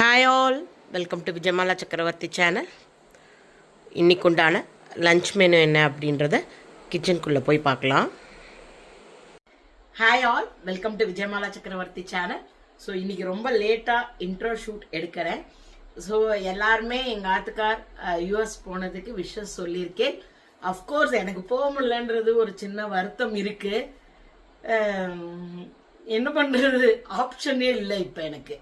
Hi all, welcome to Vijayamala சக்கரவர்த்தி channel. இன்றைக்கு உண்டான லன்ச் மெனு என்ன அப்படின்றத கிச்சனுக்குள்ளே போய் பார்க்கலாம். Hi all, welcome to Vijayamala சக்கரவர்த்தி சேனல். ஸோ இன்றைக்கி ரொம்ப லேட்டாக இன்ட்ரோ ஷூட் எடுக்கிறேன். ஸோ எல்லாருமே எங்கள் ஆத்துக்கார் யூஎஸ் போனதுக்கு விஷஸ் சொல்லியிருக்கேன். அஃப்கோர்ஸ் எனக்கு போக முடியலன்றது ஒரு சின்ன வருத்தம் இருக்குது. என்ன பண்ணுறது, ஆப்ஷனே இல்லை இப்போ எனக்கு.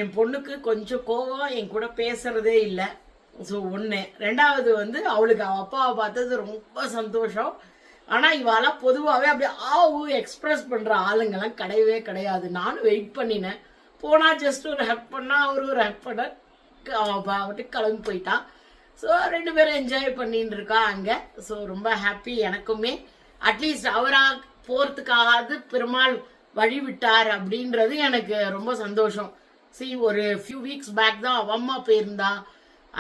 என் பொண்ணுக்கு கொஞ்சம் கோவம், என் கூட பேசுறதே இல்லை. ஸோ ஒன்று. ரெண்டாவது அவளுக்கு அவள் அப்பாவை பார்த்தது ரொம்ப சந்தோஷம். ஆனால் இவாலாம் பொதுவாகவே அப்படியே எக்ஸ்பிரஸ் பண்ணுற ஆளுங்கெல்லாம் கிடையவே கிடையாது. நானும் வெயிட் பண்ணினேன். போனால் ஜஸ்ட் ஒரு ஹெல்ப் பண்ணால் அவரு ஒரு ஹெல்ப் பண்ண அவட்டு கிளம்பி போயிட்டா. ஸோ 2 பேரும் என்ஜாய் பண்ணிட்டு இருக்கா அங்கே. ஸோ ரொம்ப ஹாப்பி எனக்குமே. அட்லீஸ்ட் அவராக போகிறதுக்காகாது பெருமாள் வழி விட்டார் அப்படின்றது எனக்கு ரொம்ப சந்தோஷம். ஒரு ஃபியூ வீக்ஸ் பேக் தான் அவ அம்மா போயிருந்தா.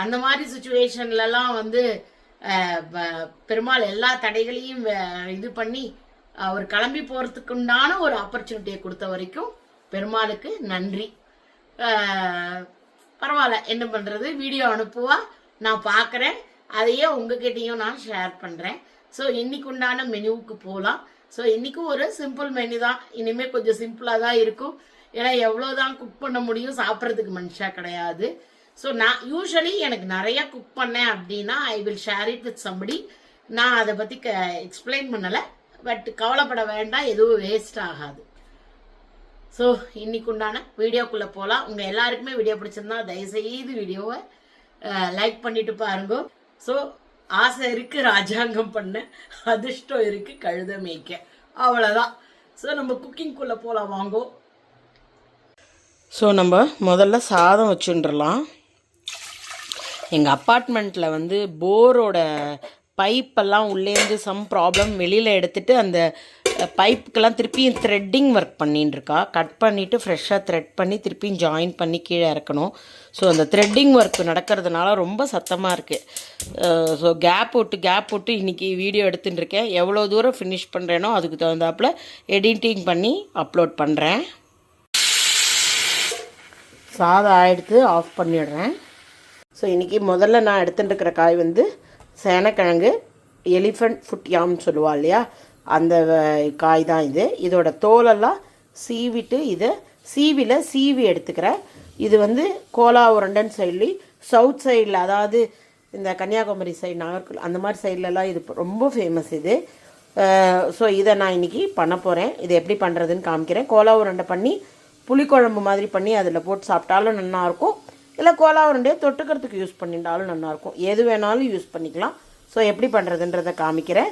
அந்த மாதிரி சுச்சுவேஷன்லலாம் பெருமாள் எல்லா தடைகளையும் இது பண்ணி அவர் கிளம்பி போகிறதுக்கு உண்டான ஒரு ஆப்பர்ச்சுனிட்டியை கொடுத்த வரைக்கும் பெருமாளுக்கு நன்றி. பரவாயில்ல, என்ன பண்ணுறது, வீடியோ அனுப்புவா, நான் பார்க்குறேன். அதையே உங்ககிட்டையும் நான் ஷேர் பண்ணுறேன். ஸோ இன்னைக்கு உண்டான மெனுவுக்கு போகலாம். ஸோ இன்றைக்கும் ஒரு சிம்பிள் மெனு தான். இனிமேல் கொஞ்சம் சிம்பிளாக தான் இருக்கும். ஏன்னா எவ்வளோதான் குக் பண்ண முடியும், சாப்பிட்றதுக்கு மனுஷா கிடையாது. ஸோ நான் யூஸ்வலி எனக்கு நிறைய குக் பண்ணேன் அப்படின்னா I will share it with somebody. நான் அதை பற்றி எக்ஸ்பிளைன் பண்ணலை. பட் கவலைப்பட வேண்டாம், எதுவும் வேஸ்ட் ஆகாது. ஸோ இன்னைக்கு உண்டான வீடியோக்குள்ளே போகலாம். உங்கள் எல்லாருக்குமே வீடியோ பிடிச்சிருந்தா தயவுசெய்து வீடியோவை லைக் பண்ணிட்டு பாருங்க. ஸோ ஆசை இருக்குது ராஜாங்கம் பண்ண, அதிர்ஷ்டம் இருக்குது கழுத மேய்க்க, அவ்வளோதான். ஸோ நம்ம குக்கிங்குள்ளே போகலாம் வாங்கோ. ஸோ நம்ம முதல்ல சாதம் வச்சுட்டுலாம். எங்கள் அப்பார்ட்மெண்ட்டில் போரோட பைப்பெல்லாம் உள்ளேருந்து சம் ப்ராப்ளம் வெளியில் எடுத்துகிட்டு அந்த பைப்புக்கெல்லாம் திருப்பியும் த்ரெட்டிங் ஒர்க் பண்ணின்னு இருக்கா. கட் பண்ணிவிட்டு ஃப்ரெஷ்ஷாக த்ரெட் பண்ணி திருப்பியும் ஜாயின் பண்ணி கீழே இறக்கணும். ஸோ அந்த த்ரெட்டிங் ஒர்க் நடக்கிறதுனால ரொம்ப சத்தமாக இருக்குது. ஸோ கேப் விட்டு இன்றைக்கி வீடியோ எடுத்துகிட்டு இருக்கேன். எவ்வளோ தூரம் ஃபினிஷ் பண்ணுறேனோ அதுக்கு தகுந்தாப்பில் எடிட்டிங் பண்ணி அப்லோட் பண்ணுறேன். சாதம் ஆகிடுத்து, ஆஃப் பண்ணிடுறேன். ஸோ இன்றைக்கி முதல்ல நான் எடுத்துகிட்டு இருக்கிற காய் சேனக்கிழங்கு, எலிஃபண்ட் ஃபுட் யாம் சொல்லுவா இல்லையா, அந்த காய் தான் இது. இதோட தோலெல்லாம் சீவிட்டு இதை சீவி எடுத்துக்கிறேன். இது கோலா உருண்டைன்னு சொல்லி சவுத் சைடில், அதாவது இந்த கன்னியாகுமரி சைடு, நாகர்கோவில் அந்த மாதிரி சைட்லலாம் இது ரொம்ப ஃபேமஸ் இது. ஸோ இதை நான் இன்றைக்கி பண்ண போகிறேன். இது எப்படி பண்ணுறதுன்னு காமிக்கிறேன். கோலா உருண்டை பண்ணி புளிக்குழம்பு மாதிரி பண்ணி அதில் போட்டு சாப்பிட்டாலும் நல்லாயிருக்கும். இல்லை கோலா உருண்டையை தொட்டுக்கிறதுக்கு யூஸ் பண்ணிட்டாலும் நல்லாயிருக்கும். எது வேணாலும் யூஸ் பண்ணிக்கலாம். ஸோ எப்படி பண்ணுறதுன்றதை காமிக்கிறேன்.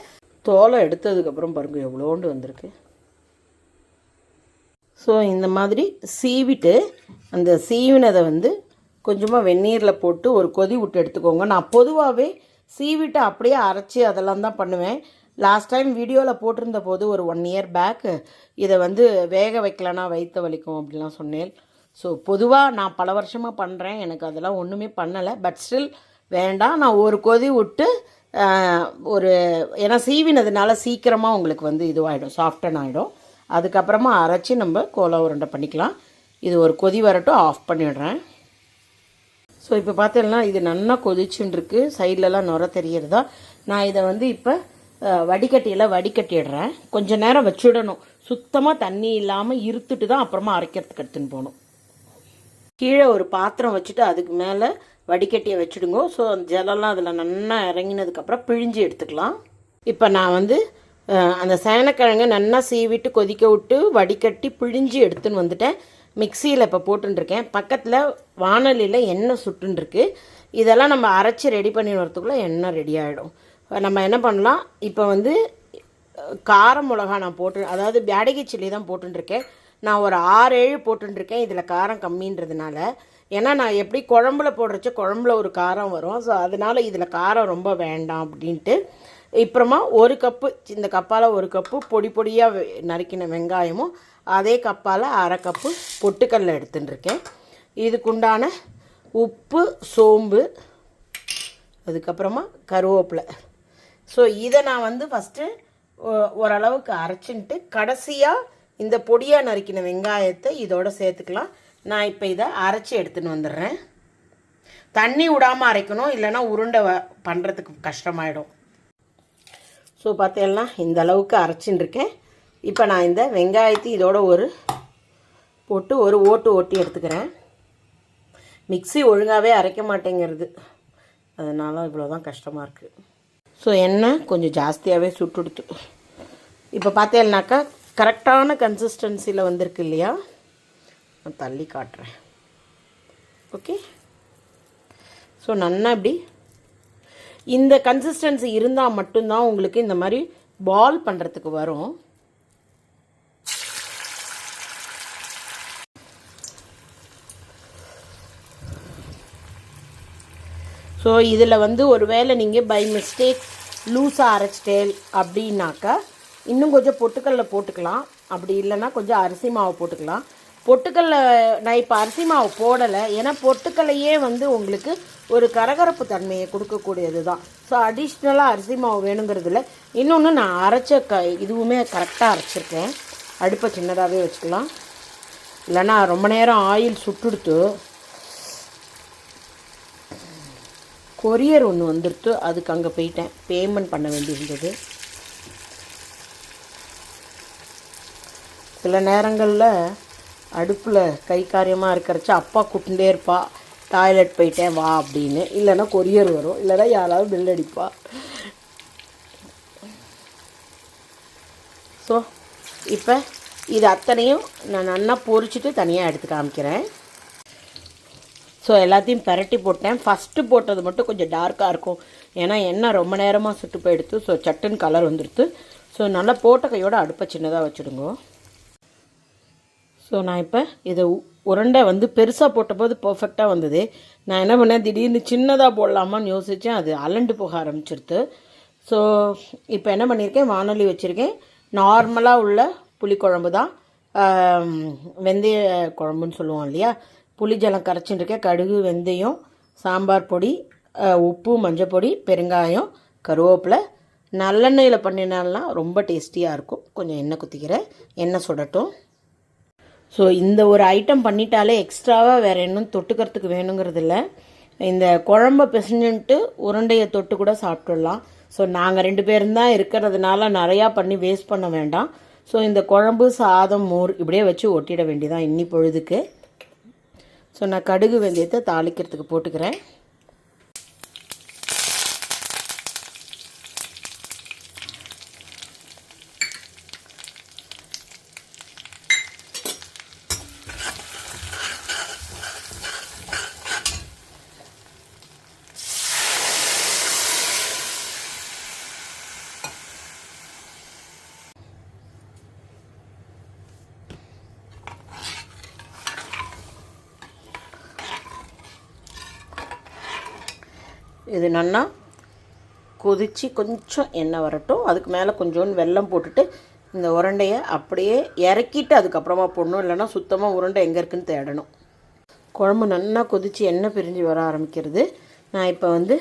தோலை எடுத்ததுக்கப்புறம் பாருங்க எவ்வளோண்டு வந்திருக்கு. ஸோ இந்த மாதிரி சீவிட்டு அந்த சீவினதை கொஞ்சமாக வெந்நீரில் போட்டு ஒரு கொதி விட்டு எடுத்துக்கோங்க. நான் பொதுவாகவே சீவிட்டு அப்படியே அரைச்சி அதெல்லாம் தான் பண்ணுவேன். லாஸ்ட் டைம் வீடியோவில் போட்டிருந்த போது ஒரு 1 இயர் பேக் இதை வேக வைக்கலன்னா வயிற்று வலிக்கும் அப்படிலாம் சொன்னேன். ஸோ பொதுவாக நான் பல வருஷமாக பண்ணுறேன், எனக்கு அதெல்லாம் ஒன்றுமே பண்ணலை. பட் ஸ்டில் வேண்டாம், நான் ஒரு கொதி விட்டு ஏன்னா சீவினதுனால சீக்கிரமாக உங்களுக்கு இதுவாகிடும், சாஃப்டன் ஆகிடும். அதுக்கப்புறமா அரைச்சி நம்ம கோலா உருண்டை பண்ணிக்கலாம். இது ஒரு கொதி வரட்டும், ஆஃப் பண்ணிடுறேன். ஸோ இப்போ பார்த்தீங்கன்னா இது நல்லா கொதிச்சுன்னு இருக்குது. சைட்லலாம் நுர தெரியறதா. நான் இதை இப்போ வடிகட்டிடுறேன். கொஞ்சம் நேரம் வச்சுடணும். சுத்தமாக தண்ணி இல்லாமல் இருத்துட்டு தான் அப்புறமா அரைக்கிறதுக்கு எடுத்துன்னு போகணும். கீழே ஒரு பாத்திரம் வச்சுட்டு அதுக்கு மேலே வடிகட்டியை வச்சுடுங்க. ஸோ அந்த ஜலம்லாம் அதில் நல்லா இறங்கினதுக்கப்புறம் பிழிஞ்சு எடுத்துக்கலாம். இப்போ நான் அந்த சேனக்கிழங்கை நல்லா சீவிட்டு கொதிக்க விட்டு வடிகட்டி பிழிஞ்சு எடுத்துன்னு வந்துட்டேன். மிக்சியில் இப்போ போட்டுருக்கேன். பக்கத்தில் வானலியில் எண்ணெய் சுட்டுருக்கு. இதெல்லாம் நம்ம அரைச்சி ரெடி பண்ணி வரத்துக்குள்ளே எண்ணெய் ரெடி ஆகிடும். நம்ம என்ன பண்ணலாம், இப்போ கார மிளகா நான் அதாவது பேடகி சில்லி தான் போட்டுருக்கேன். நான் ஒரு 6-7 போட்டுருக்கேன். இதில் காரம் கம்மின்றதுனால. ஏன்னா நான் எப்படி குழம்புல போடுறச்ச குழம்புல ஒரு காரம் வரும். ஸோ அதனால் இதில் காரம் ரொம்ப வேண்டாம் அப்படின்ட்டு. அப்புறமா 1 கப்பு, இந்த கப்பால் 1 கப்பு பொடியாக நறுக்கின வெங்காயமும் அதே கப்பால் 1/2 கப்பு பொட்டுக்கடலை எடுத்துட்டுருக்கேன். இதுக்குண்டான உப்பு, சோம்பு, அதுக்கப்புறமா கருவேப்பிலை. ஸோ இதை நான் ஃபஸ்ட்டு ஓரளவுக்கு அரைச்சின்ட்டு கடைசியாக இந்த பொடியாக நறுக்கின வெங்காயத்தை இதோட சேர்த்துக்கலாம். நான் இப்போ இதை அரைச்சி எடுத்துன்னு வந்துடுறேன். தண்ணி விடாமல் அரைக்கணும், இல்லைன்னா உருண்டை பண்ணுறதுக்கு கஷ்டமாயிடும். ஸோ பார்த்தீங்கன்னா இந்த அளவுக்கு அரைச்சின்னு இருக்கேன். இப்போ நான் இந்த வெங்காயத்தை இதோட போட்டு ஒரு ஓட்டி எடுத்துக்கிறேன். மிக்ஸி ஒழுங்காகவே அரைக்க மாட்டேங்கிறது, அதனால் இவ்வளோ தான் கஷ்டமாக இருக்குது. ஸோ எண்ணெய் கொஞ்சம் ஜாஸ்தியாகவே சுட்டுடுத்து. இப்போ பார்த்தேன்னாக்கா கரெக்டான கன்சிஸ்டன்சியில் வந்திருக்கு இல்லையா? நான் தள்ளி காட்டுறேன். ஓகே, ஸோ நல்லா இப்படி இந்த கன்சிஸ்டன்சி இருந்தால் மட்டும்தான் உங்களுக்கு இந்த மாதிரி பால் பண்ணுறதுக்கு வரும். ஸோ இதில் ஒருவேளை நீங்கள் பை மிஸ்டேக் லூஸாக அரைச்சிட்டேல் அப்படின்னாக்கா இன்னும் கொஞ்சம் பொட்டுக்கல்ல போட்டுக்கலாம். அப்படி இல்லைன்னா கொஞ்சம் அரிசி மாவு போட்டுக்கலாம். பொட்டுக்கல்ல நான் இப்போ அரிசி மாவு போடலை, ஏன்னா பொட்டுக்கல்லையே உங்களுக்கு ஒரு கரகரப்பு தன்மையை கொடுக்கக்கூடியது தான். ஸோ அடிஷ்னலாக அரிசி மாவு வேணுங்கிறதுல இன்னொன்று நான் அரைச்ச இதுவுமே கரெக்டாக அரைச்சிருக்கேன். அடுப்பை சின்னதாகவே வச்சுக்கலாம், இல்லைன்னா ரொம்ப நேரம் ஆயில் சுட்டுடுத்து. கொரியர் ஒன்று வந்துடுத்து, அதுக்கு அங்கே போயிட்டேன், பேமெண்ட் பண்ண வேண்டியிருந்தது. சில நேரங்களில் அடுப்பில் கை காரியமாக இருக்கிறச்ச அப்பா கூப்பிட்டுட்டே இருப்பா, டாய்லெட் போயிட்டேன் வா அப்படின்னு, இல்லைன்னா கொரியர் வரும், இல்லைன்னா யாராவது பில் அடிப்பா. ஸோ இப்போ இது அத்தனையும் நான் நல்லா பொரிச்சிட்டு தனியாக எடுத்து காமிக்கிறேன். ஸோ எல்லாத்தையும் பரட்டி போட்டேன். ஃபஸ்ட்டு போட்டது மட்டும் கொஞ்சம் டார்க்காக இருக்கும், ஏன்னா எண்ணெய் ரொம்ப நேரமாக சுட்டு போயிடுத்து. ஸோ சட்டுன்னு கலர் வந்துடுத்து. ஸோ நல்லா போட்ட கையோட அடுப்பை சின்னதாக வச்சுடுங்க. ஸோ நான் இப்போ இதை உருண்டை பெருசாக போட்டபோது பர்ஃபெக்டாக வந்தது. நான் என்ன பண்ணேன், திடீர்னு சின்னதாக போடலாமான்னு யோசித்தேன், அது அலண்டு போக ஆரம்பிச்சிடுது. ஸோ இப்போ என்ன பண்ணியிருக்கேன், வானொலி வச்சுருக்கேன். நார்மலாக உள்ள புளிக்குழம்பு தான், வெந்தய குழம்புன்னு சொல்லுவோம் இல்லையா. புளி ஜலம் கரைச்சிட்டுருக்கேன். கடுகு, வெந்தயம், சாம்பார் பொடி, உப்பு, மஞ்சள் பொடி, பெருங்காயம், கருவேப்பிலை. நல்லெண்ணெயில் பண்ணினாலாம் ரொம்ப டேஸ்டியாக இருக்கும். கொஞ்சம் எண்ணெய் குத்திக்கிறேன், எண்ணெய் சுடட்டும். ஸோ இந்த ஒரு ஐட்டம் பண்ணிட்டாலே எக்ஸ்ட்ராவாக வேறு இன்னும் தொட்டுக்கிறதுக்கு வேணுங்கிறது இல்லை. இந்த குழம்ப பிசைஞ்சுட்டு உருண்டையை தொட்டு கூட சாப்பிட்டுடலாம். ஸோ நாங்கள் 2 பேரும் தான் இருக்கிறதுனால நிறையா பண்ணி வேஸ்ட் பண்ண வேண்டாம். ஸோ இந்த குழம்பு, சாதம், மோர் இப்படியே வச்சு ஒட்டிட வேண்டியதான் இன்னி பொழுதுக்கு. ஸோ நான் கடுகு, வெந்தயத்தை தாளிக்கிறதுக்கு போட்டுக்கிறேன். இது நல்லா கொதித்து கொஞ்சம் எண்ணெய் வரட்டும். அதுக்கு மேலே கொஞ்சோண்டு வெல்லம் போட்டுட்டு இந்த உருண்டையை அப்படியே இறக்கிட்டு அதுக்கப்புறமா போடணும், இல்லைன்னா சுத்தமாக உருண்டை எங்கே இருக்குதுன்னு தேடணும். குழம்பு நல்லா கொதித்து எண்ணெய் பிரிஞ்சு வர ஆரம்பிக்கிறது. நான் இப்போ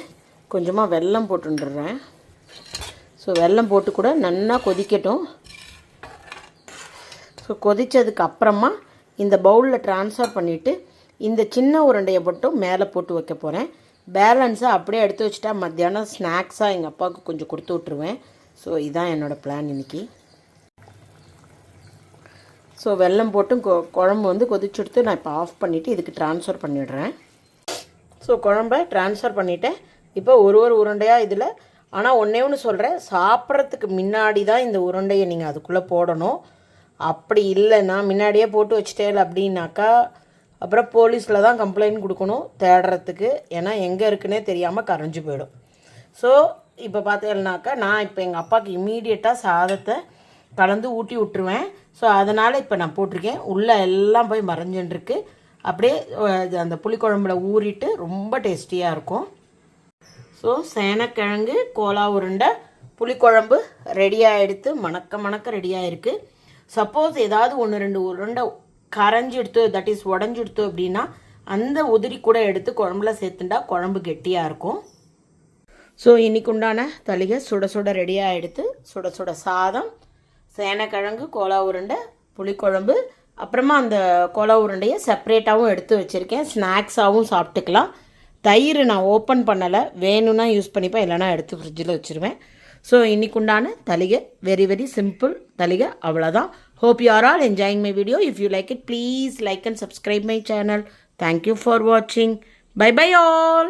கொஞ்சமாக வெல்லம் போட்டுடுறேன். ஸோ வெல்லம் போட்டு கூட நல்லா கொதிக்கட்டும். ஸோ கொதித்ததுக்கு அப்புறமா இந்த பவுலில் ட்ரான்ஸ்ஃபர் பண்ணிவிட்டு இந்த சின்ன உருண்டையை மட்டும் மேலே போட்டு வைக்க போகிறேன். பேலன்ஸை அப்படியே எடுத்து வச்சுட்டா மத்தியானம் ஸ்நாக்ஸாக எங்கள் அப்பாவுக்கு கொஞ்சம் கொடுத்து விட்ருவேன். ஸோ இதுதான் என்னோடய பிளான் இன்றைக்கி. ஸோ வெல்லம் போட்டு குழம்பு கொதிச்சுடுத்து நான் இப்போ ஆஃப் பண்ணிவிட்டு இதுக்கு ட்ரான்ஸ்ஃபர் பண்ணிவிடுறேன். ஸோ குழம்பை ட்ரான்ஸ்ஃபர் பண்ணிவிட்டேன். இப்போ ஒரு உருண்டையாக இதில், ஆனால் ஒன்று சொல்கிறேன், சாப்பிட்றதுக்கு முன்னாடி தான் இந்த உருண்டையை நீங்கள் அதுக்குள்ளே போடணும். அப்படி இல்லைன்னா முன்னாடியே போட்டு வச்சுட்டேன் அப்படின்னாக்கா அப்புறம் போலீஸில் தான் கம்ப்ளைண்ட் கொடுக்கணும் தேடுறதுக்கு, ஏன்னா எங்கே இருக்குன்னே தெரியாமல் கரைஞ்சி போயிடும். ஸோ இப்போ பார்த்தீங்கன்னாக்கா நான் இப்போ எங்கள் அப்பாவுக்கு இம்மீடியட்டாக சாதத்தை கலந்து ஊட்டி விட்டுருவேன். ஸோ அதனால் இப்போ நான் போட்டிருக்கேன். உள்ளே எல்லாம் போய் மறைஞ்சுட்டுருக்கு. அப்படியே அந்த புளிக்குழம்புல ஊறிட்டு ரொம்ப டேஸ்டியாக இருக்கும். ஸோ சேனக்கிழங்கு கோலா உருண்டை புளிக்குழம்பு ரெடியாக எடுத்து மணக்க ரெடியாக இருக்குது. சப்போஸ் ஏதாவது 1-2 உருண்டை கரைஞ்சி எடுத்து, தட் இஸ் உடஞ்சி எடுத்து அப்படின்னா அந்த உதிரி கூட எடுத்து குழம்புல சேர்த்துட்டா குழம்பு கெட்டியாக இருக்கும். ஸோ இன்றைக்கு உண்டான தளிகை சுட ரெடியாக எடுத்து சுட சாதம், சேனக்கிழங்கு கோலா உருண்டை, புளிக்குழம்பு, அப்புறமா அந்த கோலா உருண்டையை செப்பரேட்டாகவும் எடுத்து வச்சுருக்கேன். ஸ்நாக்ஸாகவும் சாப்பிட்டுக்கலாம். தயிர் நான் ஓப்பன் பண்ணலை, வேணும்னா யூஸ் பண்ணிப்பேன், இல்லைனா எடுத்து ஃப்ரிட்ஜில் வச்சுருவேன். ஸோ இன்றைக்கு உண்டான தலிகை வெரி வெரி சிம்பிள் தலிகை, அவ்வளோதான். Hope you are all enjoying my video. If you like it, please like and subscribe my channel. Thank you for watching. Bye bye all.